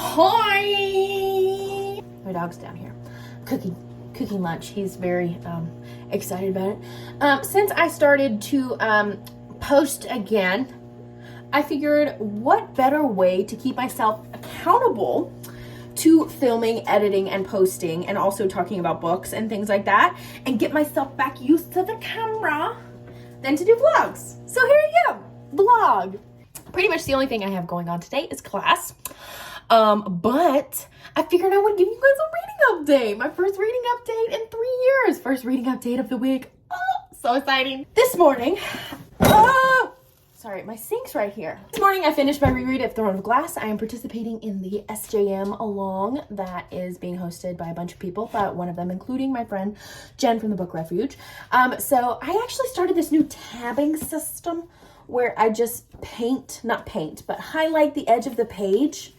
Hi! My dog's down here cooking lunch. He's very excited about it. Since I started to post again, I figured what better way to keep myself accountable to filming, editing, and posting, and also talking about books and things like that, and get myself back used to the camera than to do vlogs. So here I am, vlog. Pretty much the only thing I have going on today is class. But I figured I would give you guys a reading update. My first reading update in 3 years. First reading update of the week. Oh, so exciting. This morning, sorry, my sink's right here. This morning I finished my reread of Throne of Glass. I am participating in the SJM along that is being hosted by a bunch of people, but one of them including my friend Jen from the Book Refuge. So I actually started this new tabbing system where I just not paint, but highlight the edge of the page,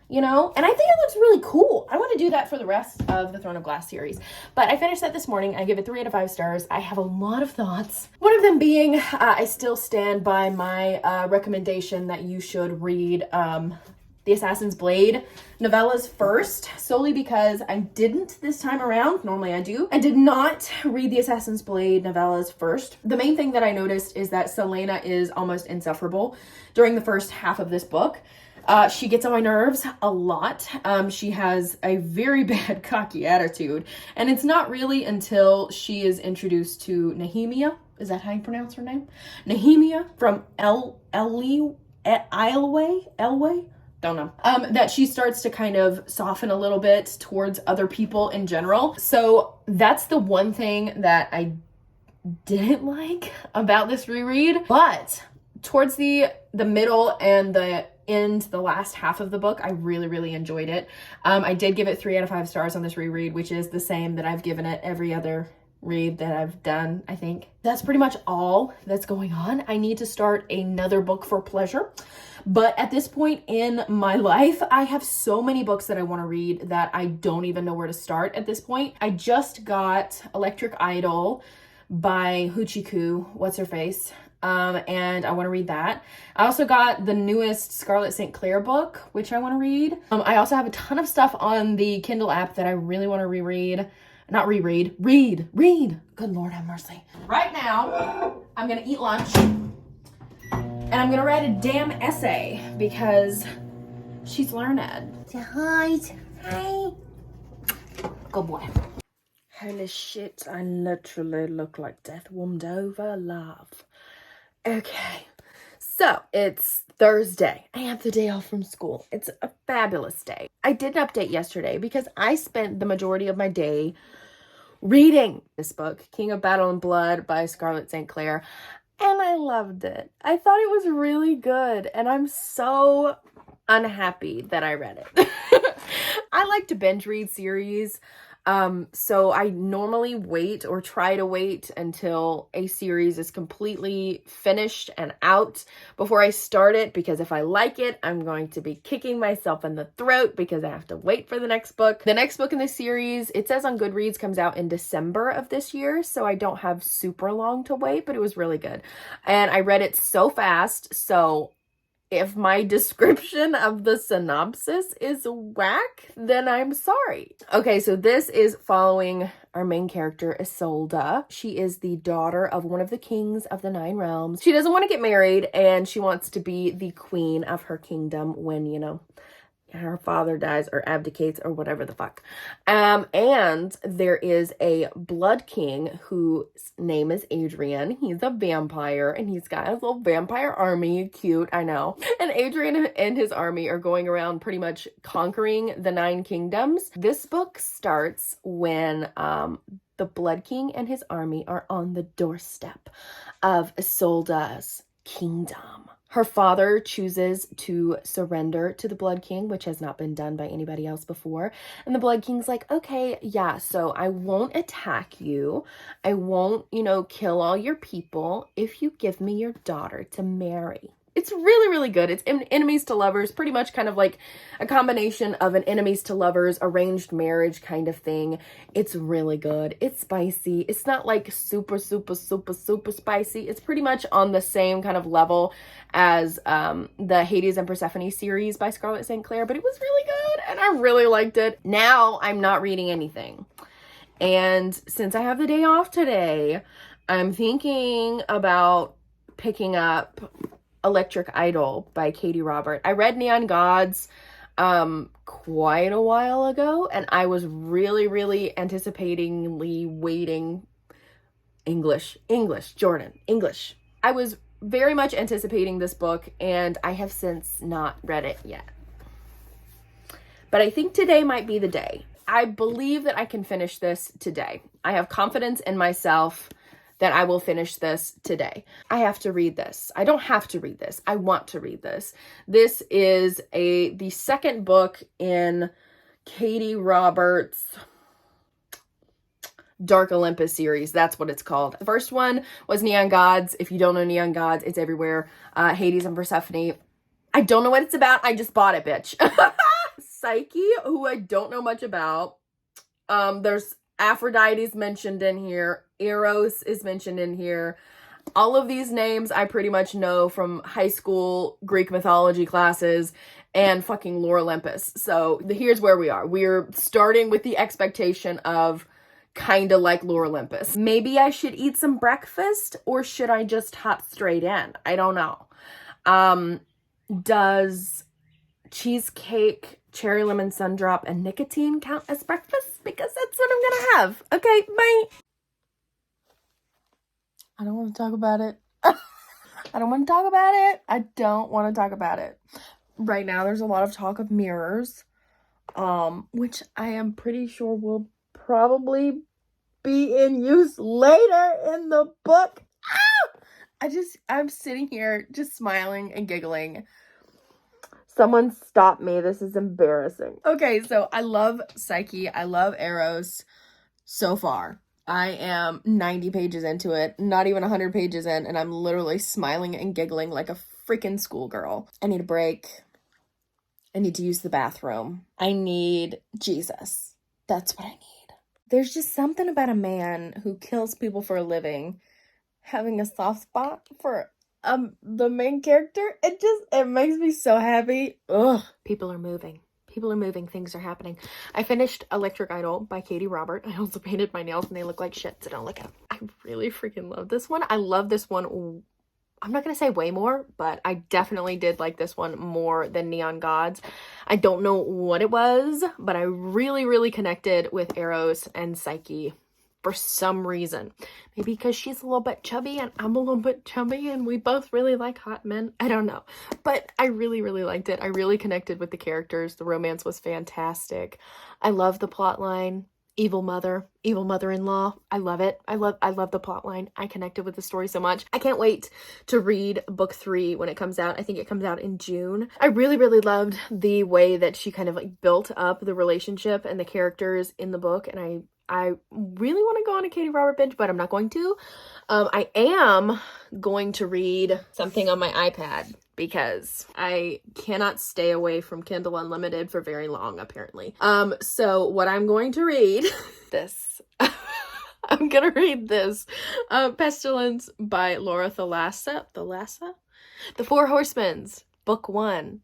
you know, and I think it looks really cool. I want to do that for the rest of the Throne of Glass series. But I finished that this morning. I give it 3 out of 5 stars. I have a lot of thoughts. One of them being, I still stand by my recommendation that you should read the Assassin's Blade novellas first, solely because I didn't this time around. Normally I do. I did not read the Assassin's Blade novellas first. The main thing that I noticed is that Selena is almost insufferable during the first half of this book. She gets on my nerves a lot. She has a very bad cocky attitude, and it's not really until she is introduced to Nehemia. Is that how you pronounce her name? Nehemia from Elway? Don't know. That she starts to kind of soften a little bit towards other people in general. So that's the one thing that I didn't like about this reread. But towards the middle and the end, the last half of the book, I really enjoyed it. I did give it 3 out of 5 stars on this reread, which is the same that I've given it every other read that I've done, I think. That's pretty much all that's going on. I need to start another book for pleasure. But at this point in my life, I have so many books that I want to read that I don't even know where to start at this point. I just got Electric Idol by Hoochie-Coo, what's-her-face, and I want to read that. I also got the newest Scarlett St. Clair book, which I want to read. I also have a ton of stuff on the Kindle app that I really want to read. Good Lord have mercy. Right now, I'm going to eat lunch. And I'm gonna write a damn essay because she's learned. Say hi. Hi. Good boy. Holy shit, I literally look like death warmed over love. Okay, so it's Thursday. I have the day off from school. It's a fabulous day. I did an update yesterday because I spent the majority of my day reading this book, King of Battle and Blood by Scarlett St. Clair. And I loved it. I thought it was really good. And I'm so unhappy that I read it. I like to binge read series. So I normally wait or try to wait until a series is completely finished and out before I start it, because if I like it, I'm going to be kicking myself in the throat because I have to wait for the next book. The next book in the series, it says on Goodreads, comes out in December of this year, so I don't have super long to wait, but it was really good. And I read it so fast, so if my description of the synopsis is whack, then I'm sorry. Okay, so this is following our main character, Isolde. She is the daughter of one of the kings of the 9 realms. She doesn't want to get married, and she wants to be the queen of her kingdom when, you know, her father dies or abdicates or whatever the fuck. And there is a blood king whose name is Adrian. He's a vampire and he's got his little vampire army. Cute, I know. And Adrian and his army are going around pretty much conquering the 9 kingdoms. This book starts when the Blood King and his army are on the doorstep of Isolde's kingdom. Her father chooses to surrender to the Blood King, which has not been done by anybody else before. And the Blood King's like, okay, yeah, so I won't attack you. I won't, you know, kill all your people if you give me your daughter to marry. It's really, really good. It's enemies to lovers, pretty much kind of like a combination of an enemies to lovers, arranged marriage kind of thing. It's really good. It's spicy. It's not like super, super, super, super spicy. It's pretty much on the same kind of level as the Hades and Persephone series by Scarlett St. Clair, but it was really good and I really liked it. Now I'm not reading anything. And since I have the day off today, I'm thinking about picking up Electric Idol by Katee Robert. I read Neon Gods quite a while ago, and I was really, really anticipatingly waiting. English, Jordan, English. I was very much anticipating this book, and I have since not read it yet. But I think today might be the day. I believe that I can finish this today. I have confidence in myself that I will finish this today. I have to read this. I don't have to read this. I want to read this. This is the second book in Katee Roberts' Dark Olympus series. That's what it's called. The first one was Neon Gods. If you don't know Neon Gods, it's everywhere. Hades and Persephone. I don't know what it's about. I just bought it, bitch. Psyche, who I don't know much about. There's Aphrodite's mentioned in here. Eros is mentioned in here. All of these names I pretty much know from high school Greek mythology classes and fucking Lore Olympus. So here's where we are. We're starting with the expectation of kind of like Lore Olympus. Maybe I should eat some breakfast or should I just hop straight in? I don't know. Does cheesecake, cherry lemon sundrop, and nicotine count as breakfast? Because that's what I'm gonna have. Okay, bye. I don't want to talk about it. I don't want to talk about it. I don't want to talk about it. Right now, there's a lot of talk of mirrors, which I am pretty sure will probably be in use later in the book. I'm sitting here just smiling and giggling. Someone stop me. This is embarrassing. Okay, so I love Psyche. I love Eros so far. I am 90 pages into it, not even 100 pages in, and I'm literally smiling and giggling like a freaking schoolgirl. I need a break. I need to use the bathroom. I need Jesus. That's what I need. There's just something about a man who kills people for a living having a soft spot for the main character. It makes me so happy. Ugh. People are moving. Things are happening. I finished Electric Idol by Katee Robert. I also painted my nails and they look like shit, so don't look at them. I really freaking love this one. I love this one. I'm not going to say way more, but I definitely did like this one more than Neon Gods. I don't know what it was, but I really, really connected with Eros and Psyche for some reason. Maybe because she's a little bit chubby and I'm a little bit chubby and we both really like hot men. I don't know. But I really, really liked it. I really connected with the characters. The romance was fantastic. I love the plot line. Evil mother-in-law. I love it. I love the plot line. I connected with the story so much. I can't wait to read book 3 when it comes out. I think it comes out in June. I really, really loved the way that she kind of like built up the relationship and the characters in the book. And I really want to go on a Katee Robert binge, but I'm not going to. I am going to read something on my iPad because I cannot stay away from Kindle Unlimited for very long, apparently. So what I'm going to read, this. I'm gonna read this. Pestilence by Laura Thalassa. The Four Horsemen's, book 1.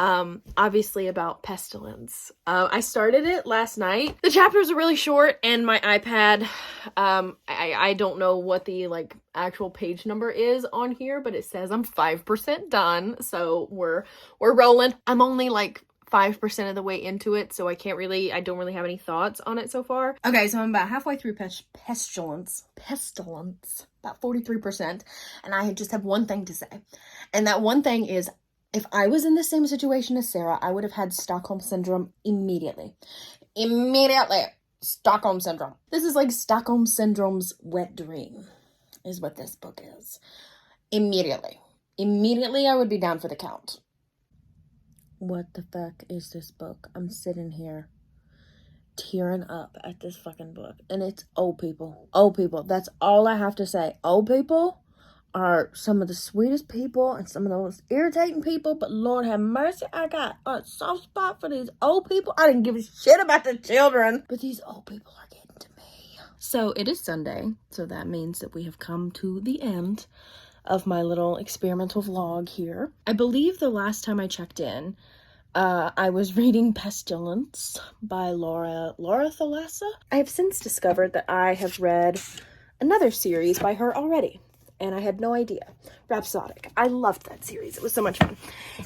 Obviously about pestilence. I started it last night. The chapters are really short and my iPad, I don't know what the like actual page number is on here, but it says I'm 5% done. So we're rolling. I'm only like 5% of the way into it, so I don't really have any thoughts on it so far. Okay, so I'm about halfway through Pestilence, about 43%, and I just have one thing to say. And that one thing is, if I was in the same situation as Sarah, I would have had Stockholm Syndrome immediately. Stockholm Syndrome. This is like Stockholm Syndrome's wet dream, is what this book is. Immediately, I would be down for the count. What the fuck is this book? I'm sitting here tearing up at this fucking book. And it's old people. That's all I have to say. Old people are some of the sweetest people and some of the most irritating people, but Lord have mercy, I got a soft spot for these old people. I didn't give a shit about the children, but these old people are getting to me. So it is Sunday, so that means that we have come to the end of my little experimental vlog here. I believe the last time I checked in, I was reading Pestilence by Laura Thalassa. I have since discovered that I have read another series by her already, and I had no idea. Rhapsodic. I loved that series. It was so much fun.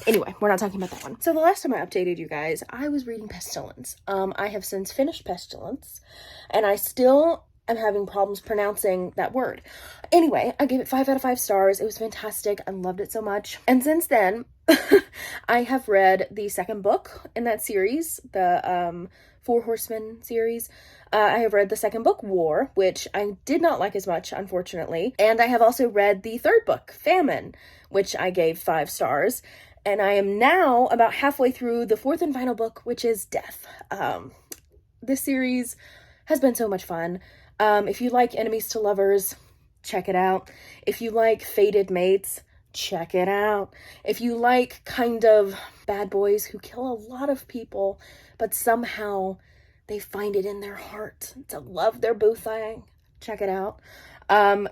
Anyway, we're not talking about that one. So the last time I updated you guys, I was reading Pestilence. I have since finished Pestilence, and I still am having problems pronouncing that word. Anyway, I gave it 5 out of 5 stars. It was fantastic. I loved it so much. And since then, I have read the second book in that series, the Four Horsemen series. I have read the second book, War, which I did not like as much, unfortunately. And I have also read the third book, Famine, which I gave 5 stars. And I am now about halfway through the fourth and final book, which is Death. This series has been so much fun. If you like enemies to lovers, check it out. If you like fated mates, check it out. If you like kind of bad boys who kill a lot of people, but somehow they find it in their heart to love their boo thing, check it out.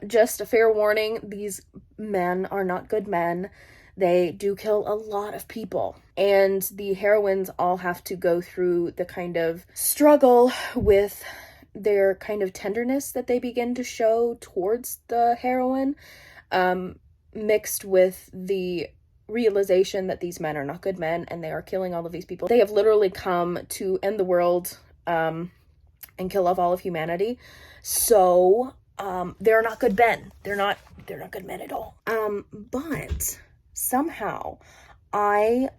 Just a fair warning, these men are not good men. They do kill a lot of people, and the heroines all have to go through the kind of struggle with their kind of tenderness that they begin to show towards the heroine, mixed with the realization that these men are not good men and they are killing all of these people. They have literally come to end the world and kill off all of humanity. So they're not good men. They're not good men at all. But somehow I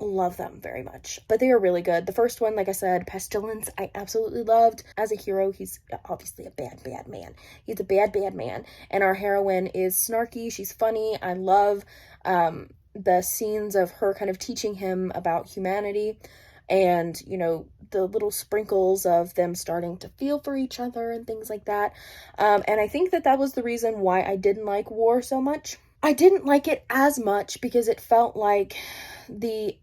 love them very much, but they are really good. The first one, like I said, Pestilence, I absolutely loved. As a hero, he's obviously a bad man. He's a bad man, and our heroine is snarky. She's funny. I love the scenes of her kind of teaching him about humanity, and you know, the little sprinkles of them starting to feel for each other and things like that. And I think that was the reason why I didn't like War so much. I didn't like it as much because it felt like the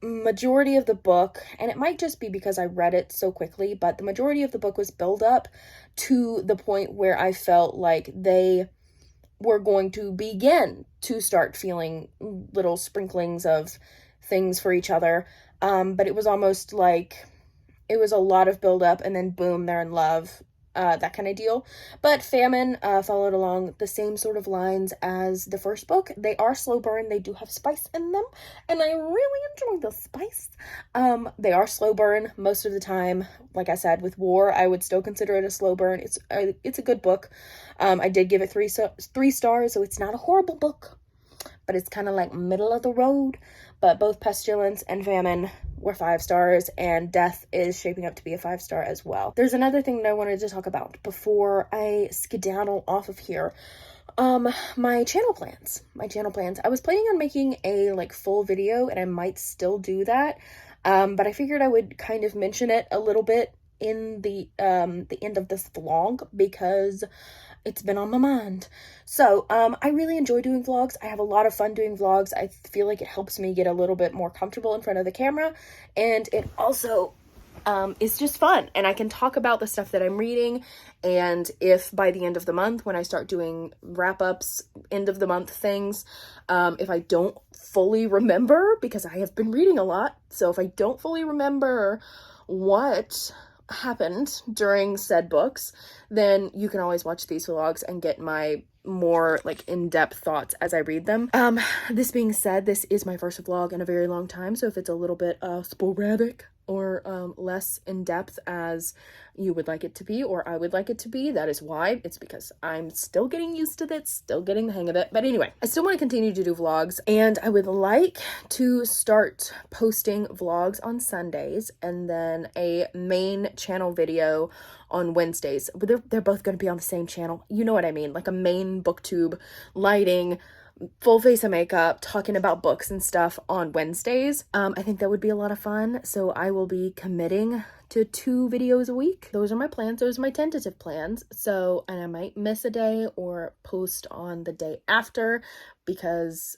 majority of the book, and it might just be because I read it so quickly, but the majority of the book was build up to the point where I felt like they were going to begin to start feeling little sprinklings of things for each other. But it was almost like it was a lot of build up and then boom, they're in love. That kind of deal. But Famine followed along the same sort of lines as the first book. They are slow burn. They do have spice in them, and I really enjoy the spice. They are slow burn most of the time. Like I said, with War, I would still consider it a slow burn. It's a good book. I did give it 3 stars, so it's not a horrible book, but it's kind of like middle of the road. But both Pestilence and Famine were 5 stars, and Death is shaping up to be a 5-star as well. There's another thing that I wanted to talk about before I skedaddle off of here. My channel plans. I was planning on making a full video, and I might still do that. But I figured I would kind of mention it a little bit in the end of this vlog because it's been on my mind. So, I really enjoy doing vlogs. I have a lot of fun doing vlogs. I feel like it helps me get a little bit more comfortable in front of the camera, and it also is just fun, and I can talk about the stuff that I'm reading. And if by the end of the month, when I start doing wrap-ups, end of the month things, if I don't fully remember, because I have been reading a lot, so if I don't fully remember what happened during said books, then you can always watch these vlogs and get my more in-depth thoughts as I read them. This being said, this is my first vlog in a very long time, so if it's a little bit sporadic or less in-depth as you would like it to be, or I would like it to be, that is why. It's because I'm still getting used to this, still getting the hang of it. But anyway, I still want to continue to do vlogs, and I would like to start posting vlogs on Sundays and then a main channel video on Wednesdays. They're both going to be on the same channel. You know what I mean? Like a main BookTube lighting, full face of makeup, talking about books and stuff on Wednesdays. I think that would be a lot of fun. So I will be committing to 2 videos a week. Those are my plans. Those are my tentative plans. So, and I might miss a day or post on the day after because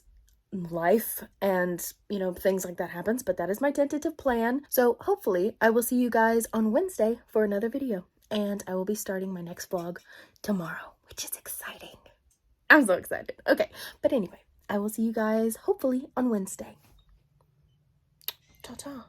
life and, you know, things like that happens, but that is my tentative plan. So hopefully I will see you guys on Wednesday for another video, and I will be starting my next vlog tomorrow, which is exciting. I'm so excited. Okay, but anyway, I will see you guys hopefully on Wednesday. Ta-ta.